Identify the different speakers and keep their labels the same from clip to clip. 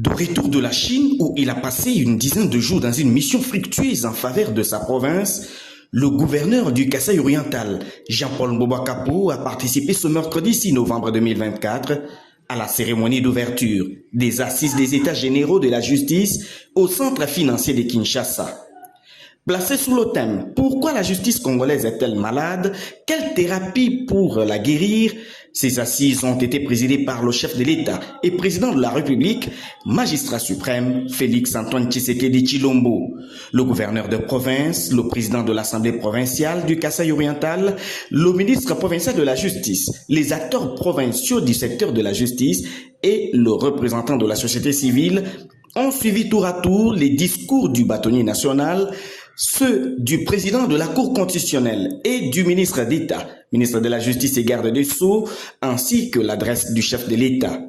Speaker 1: De retour de la Chine où il a passé une dizaine de jours dans une mission fructueuse en faveur de sa province, le gouverneur du Kasaï oriental, Jean-Paul Mbobakapo, a participé ce mercredi 6 novembre 2024 à la cérémonie d'ouverture des assises des États généraux de la justice au centre financier de Kinshasa. Placé sous le thème « Pourquoi la justice congolaise est-elle malade? Quelle thérapie pour la guérir ?» Ces assises ont été présidées par le chef de l'État et président de la République, magistrat suprême Félix-Antoine Tshisekedi Tshilombo, le gouverneur de province, le président de l'Assemblée provinciale du Kasaï oriental, le ministre provincial de la Justice, les acteurs provinciaux du secteur de la justice et le représentant de la société civile ont suivi tour à tour les discours du bâtonnier national, ceux du président de la Cour constitutionnelle et du ministre d'État, ministre de la Justice et garde des Sceaux, ainsi que l'adresse du chef de l'État.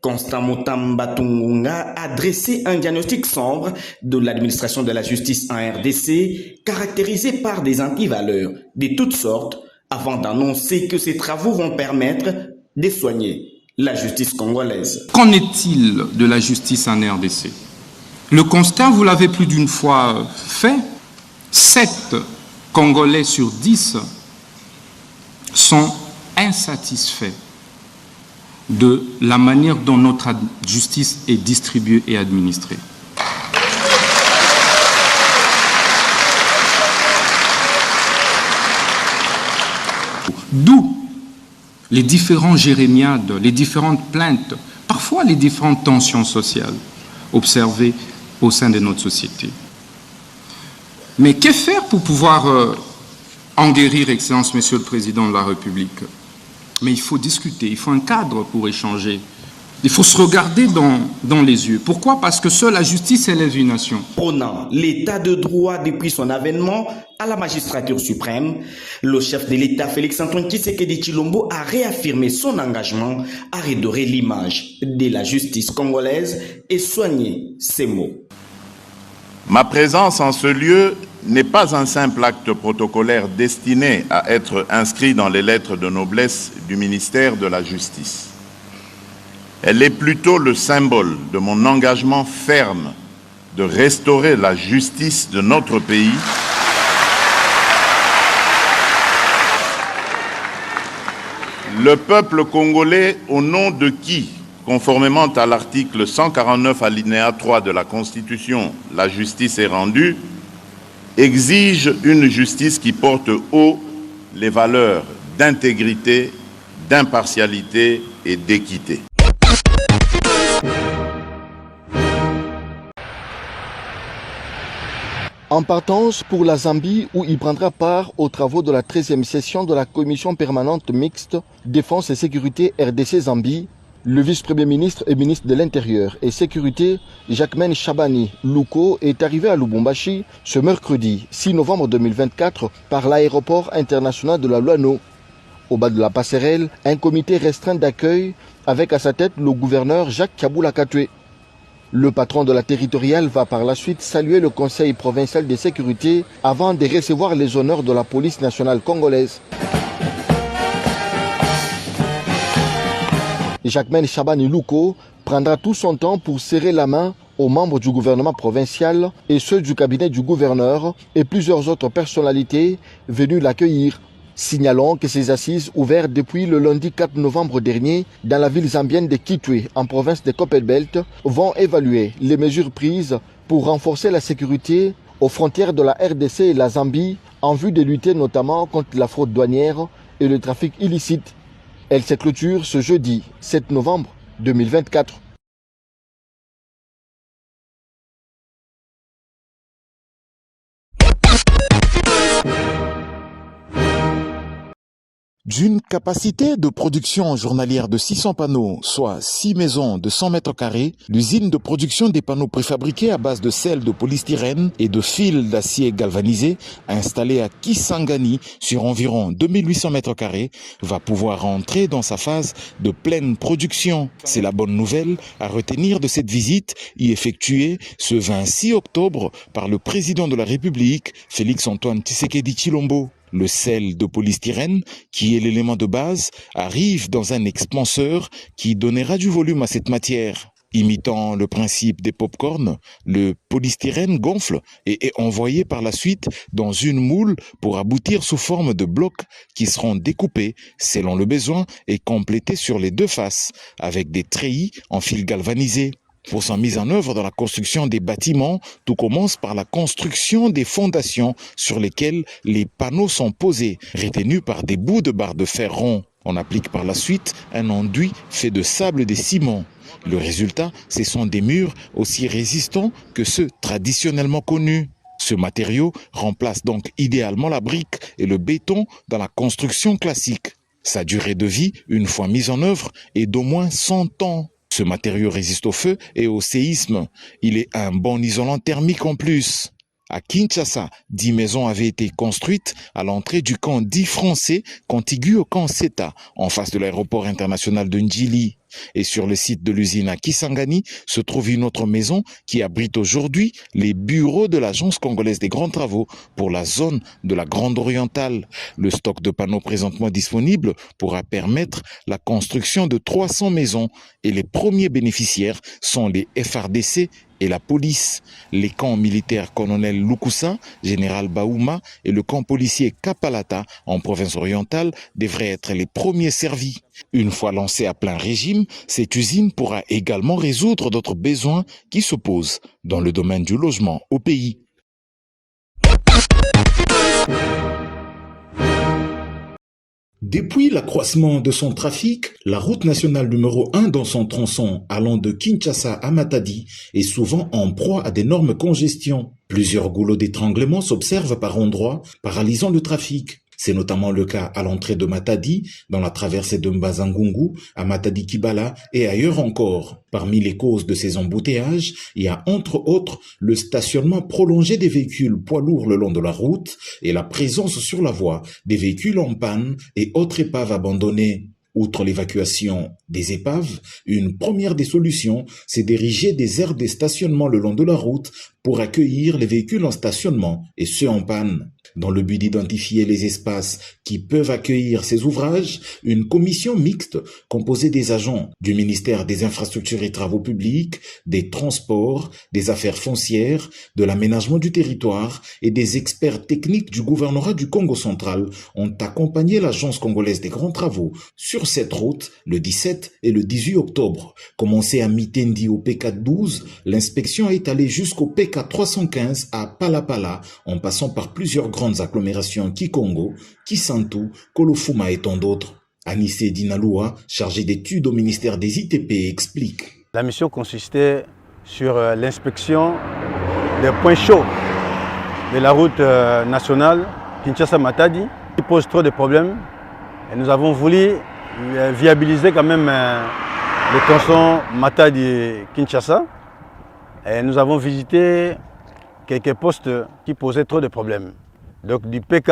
Speaker 1: Constant Mutamba Tungunga a dressé un diagnostic sombre de l'administration de la justice en RDC, caractérisé par des antivaleurs de toutes sortes, avant d'annoncer que ces travaux vont permettre de soigner la justice congolaise.
Speaker 2: Qu'en est-il de la justice en RDC? Le constat, vous l'avez plus d'une fois fait, 7 Congolais sur 10 sont insatisfaits de la manière dont notre justice est distribuée et administrée. D'où les différents jérémiades, les différentes plaintes, parfois les différentes tensions sociales observées au sein de notre société. Mais que faire pour pouvoir en guérir, Excellence, Monsieur le Président de la République? Mais il faut discuter, il faut un cadre pour échanger. Il faut se regarder dans les yeux. Pourquoi? Parce que seule la justice élève une nation.
Speaker 1: Prônant l'état de droit depuis son avènement à la magistrature suprême, le chef de l'État Félix-Antoine Tshisekedi Tshilombo a réaffirmé son engagement à redorer l'image de la justice congolaise et soigner ses maux.
Speaker 3: Ma présence en ce lieu n'est pas un simple acte protocolaire destiné à être inscrit dans les lettres de noblesse du ministère de la Justice. Elle est plutôt le symbole de mon engagement ferme de restaurer la justice de notre pays le peuple congolais au nom de qui, conformément à l'article 149 alinéa 3 de la Constitution, la justice est rendue, exige une justice qui porte haut les valeurs d'intégrité, d'impartialité et d'équité.
Speaker 4: En partance pour la Zambie où il prendra part aux travaux de la 13e session de la Commission permanente mixte Défense et Sécurité RDC Zambie, le vice-premier ministre et ministre de l'Intérieur et Sécurité, Jacquemaine Chabani Luko, est arrivé à Lubumbashi ce mercredi 6 novembre 2024 par l'aéroport international de la Luano. Au bas de la passerelle, un comité restreint d'accueil avec à sa tête le gouverneur Jacques Kabula Katwe. Le patron de la territoriale va par la suite saluer le Conseil provincial de sécurité avant de recevoir les honneurs de la police nationale congolaise. Jacquemaine Chabani Luko prendra tout son temps pour serrer la main aux membres du gouvernement provincial et ceux du cabinet du gouverneur et plusieurs autres personnalités venues l'accueillir. Signalons que ces assises ouvertes depuis le lundi 4 novembre dernier dans la ville zambienne de Kitwe, en province de Copperbelt, vont évaluer les mesures prises pour renforcer la sécurité aux frontières de la RDC et la Zambie en vue de lutter notamment contre la fraude douanière et le trafic illicite. Elle se clôture ce jeudi 7 novembre 2024.
Speaker 5: D'une capacité de production journalière de 600 panneaux, soit 6 maisons de 100 mètres carrés, l'usine de production des panneaux préfabriqués à base de sel de polystyrène et de fils d'acier galvanisé, installée à Kisangani sur environ 2800 mètres carrés, va pouvoir entrer dans sa phase de pleine production. C'est la bonne nouvelle à retenir de cette visite, y effectuée ce 26 octobre par le président de la République, Félix-Antoine Tshisekedi Tshilombo. Le sel de polystyrène, qui est l'élément de base, arrive dans un expanseur qui donnera du volume à cette matière. Imitant le principe des pop-corns, le polystyrène gonfle et est envoyé par la suite dans une moule pour aboutir sous forme de blocs qui seront découpés selon le besoin et complétés sur les deux faces avec des treillis en fil galvanisé. Pour sa mise en œuvre dans la construction des bâtiments, tout commence par la construction des fondations sur lesquelles les panneaux sont posés, retenus par des bouts de barres de fer rond. On applique par la suite un enduit fait de sable et de ciment. Le résultat, ce sont des murs aussi résistants que ceux traditionnellement connus. Ce matériau remplace donc idéalement la brique et le béton dans la construction classique. Sa durée de vie, une fois mise en œuvre, est d'au moins 100 ans. Ce matériau résiste au feu et au séisme. Il est un bon isolant thermique en plus. À Kinshasa, 10 maisons avaient été construites à l'entrée du camp 10 français contigu au camp Seta, en face de l'aéroport international de Ndjili. Et sur le site de l'usine à Kisangani se trouve une autre maison qui abrite aujourd'hui les bureaux de l'Agence congolaise des grands travaux pour la zone de la Grande Orientale. Le stock de panneaux présentement disponible pourra permettre la construction de 300 maisons et les premiers bénéficiaires sont les FRDC et la police. Les camps militaires colonel Lukusa, général Baouma et le camp policier Kapalata en province orientale devraient être les premiers servis. Une fois lancée à plein régime, cette usine pourra également résoudre d'autres besoins qui se posent dans le domaine du logement au pays.
Speaker 6: Depuis l'accroissement de son trafic, la route nationale numéro 1 dans son tronçon allant de Kinshasa à Matadi est souvent en proie à d'énormes congestions. Plusieurs goulots d'étranglement s'observent par endroits, paralysant le trafic. C'est notamment le cas à l'entrée de Matadi, dans la traversée de Mbazangungu, à Matadi-Kibala et ailleurs encore. Parmi les causes de ces embouteillages, il y a entre autres le stationnement prolongé des véhicules poids lourds le long de la route et la présence sur la voie des véhicules en panne et autres épaves abandonnées. Outre l'évacuation des épaves, une première des solutions, c'est d'ériger des aires de stationnement le long de la route pour accueillir les véhicules en stationnement et ceux en panne. Dans le but d'identifier les espaces qui peuvent accueillir ces ouvrages, une commission mixte composée des agents du ministère des Infrastructures et Travaux Publics, des Transports, des Affaires foncières, de l'aménagement du territoire et des experts techniques du gouvernorat du Congo central ont accompagné l'Agence congolaise des grands travaux sur cette route le 17 et le 18 octobre. Commencée à Mitendi au PK12, l'inspection est allée jusqu'au PK315 à Palapala en passant par plusieurs grandes agglomérations Kikongo, Kisantu, Kolofuma et tant d'autres. Anissé Dinaloua, chargé d'études au ministère des ITP, explique.
Speaker 7: La mission consistait sur l'inspection des points chauds de la route nationale Kinshasa-Matadi qui pose trop de problèmes et nous avons voulu viabiliser quand même le tronçon Matadi-Kinshasa et nous avons visité quelques postes qui posaient trop de problèmes. Donc du PK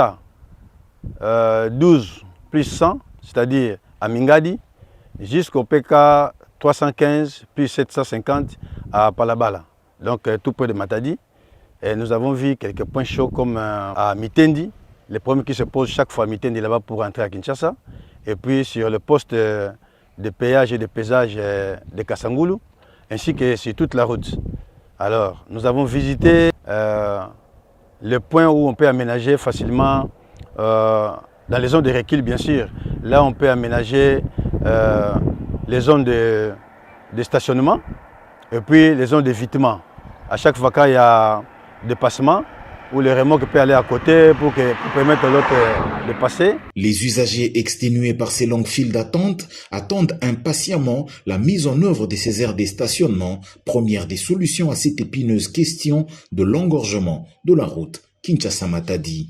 Speaker 7: 12 plus 100, c'est-à-dire à Mingadi, jusqu'au PK 315 plus 750 à Palabala, donc tout près de Matadi. Et nous avons vu quelques points chauds comme à Mitendi, les problèmes qui se posent chaque fois à Mitendi là-bas pour entrer à Kinshasa. Et puis sur le poste de péage et de pesage de Kasangulu, ainsi que sur toute la route. Alors, nous avons visité le point où on peut aménager facilement, dans les zones de recul bien sûr. Là, on peut aménager les zones de stationnement et puis les zones d'évitement. À chaque fois qu'il y a des passements, où le remorque peut aller à côté pour permettre à l'autre de passer.
Speaker 6: Les usagers exténués par ces longues files d'attente attendent impatiemment la mise en œuvre de ces aires de stationnement, première des solutions à cette épineuse question de l'engorgement de la route Kinshasa-Matadi.